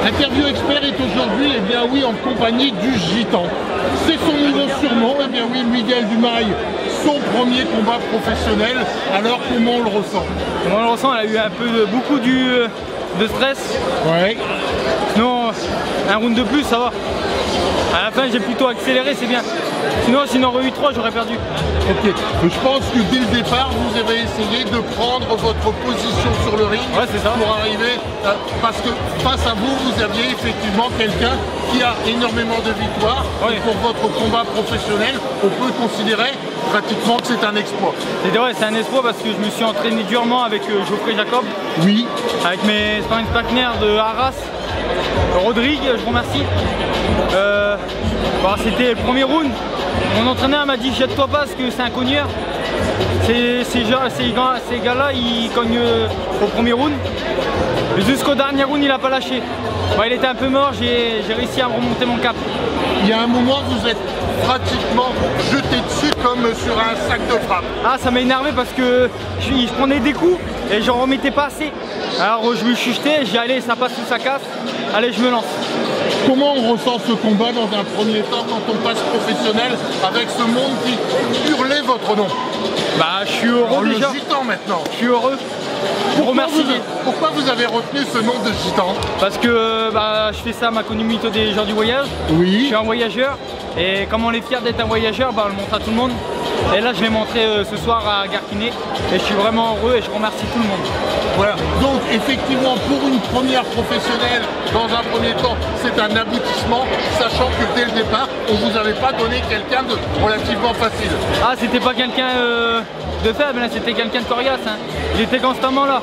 Interview Expert est aujourd'hui, eh bien oui, en compagnie du Gitan. C'est son nouveau surnom, eh bien oui, Miguel Dumail, son premier combat professionnel. Alors comment on le ressent? Comment on le ressent? Elle a eu un peu beaucoup de stress. Ouais. Sinon, un round de plus, ça va. À la fin, j'ai plutôt accéléré, c'est bien. Sinon, s'il en aurait eu 3, j'aurais perdu. Ok. Je pense que dès le départ, vous avez essayé de prendre votre position sur le ring. Ouais, c'est ça. Pour arriver, parce que face à vous, vous aviez effectivement quelqu'un qui a énormément de victoires. Ouais. Et pour votre combat professionnel, on peut considérer pratiquement que c'est un exploit. C'est un exploit parce que je me suis entraîné durement avec Geoffrey Jacob. Oui. Avec mes sparring partners de Arras. Rodrigue, je vous remercie. C'était le premier round. Mon entraîneur m'a dit jette-toi pas parce que c'est un cogneur. Ces gars-là, ils cognent au premier round. Jusqu'au dernier round, il n'a pas lâché. Il était un peu mort, j'ai réussi à remonter mon cap. Il y a un moment, vous êtes pratiquement jeté dessus comme sur un sac de frappe. Ah, ça m'a énervé parce que je prenais des coups et j'en remettais pas assez. Alors je me suis jeté, j'ai allé, ça passe ou ça casse. Allez, je me lance. Comment on ressent ce combat dans un premier temps quand on passe professionnel avec ce monde qui hurlait votre nom? Bah, je suis heureux déjà. Le Gitan maintenant. Je suis heureux. Pourquoi vous avez retenu ce nom de Gitan? Parce que je fais ça à ma communauté des gens du voyage. Oui. Je suis un voyageur et comme on est fier d'être un voyageur, on le montre à tout le monde. Et là, je l'ai montré ce soir à Garquinet et je suis vraiment heureux et je remercie tout le monde. Voilà, donc effectivement pour une première professionnelle, dans un premier temps, c'est un aboutissement, sachant que dès le départ, on vous avait pas donné quelqu'un de relativement facile. Ah, c'était pas quelqu'un de faible, c'était quelqu'un de coriace, hein. J'étais constamment là.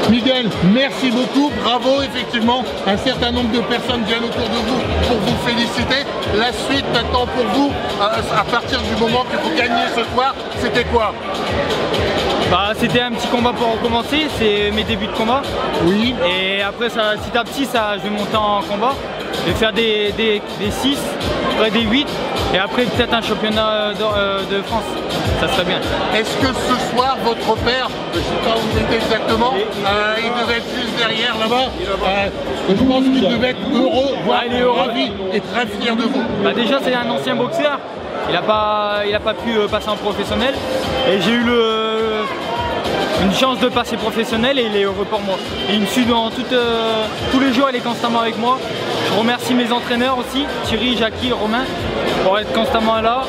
Miguel, merci beaucoup, bravo, effectivement, un certain nombre de personnes viennent autour de vous pour vous féliciter. La suite maintenant pour vous, à partir du moment que vous gagnez ce soir, c'était quoi? C'était un petit combat pour recommencer, c'est mes débuts de combat. Oui. Et après, petit à petit, je vais monter en combat. Je vais faire des 6, après des 8, et après peut-être un championnat de France. Ça serait bien. Est-ce que ce soir, votre père, je ne sais pas où il était exactement, il devait être juste derrière là-bas, je pense qu'il devait être heureux, voire ravi et très fier de vous. Déjà, c'est un ancien boxeur. Il n'a pas pu passer en professionnel. Et j'ai eu une chance de passer professionnel et il est heureux pour moi. Et il me suit tous les jours, il est constamment avec moi. Je remercie mes entraîneurs aussi, Thierry, Jackie, Romain, pour être constamment là.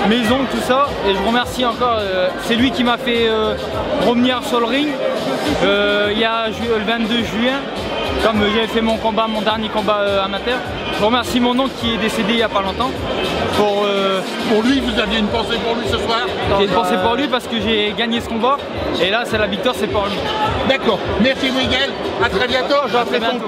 Mes oncles, tout ça. Et je remercie encore, c'est lui qui m'a fait revenir sur le ring. Il y a le 22 juin, comme j'avais fait mon dernier combat amateur. Je remercie mon oncle qui est décédé il n'y a pas longtemps. Pour lui, vous aviez une pensée pour lui ce soir? J'ai une pensée pour lui parce que j'ai gagné ce combat. Et là, c'est la victoire, c'est pour lui. D'accord. Merci Miguel. À très bientôt. À très bientôt.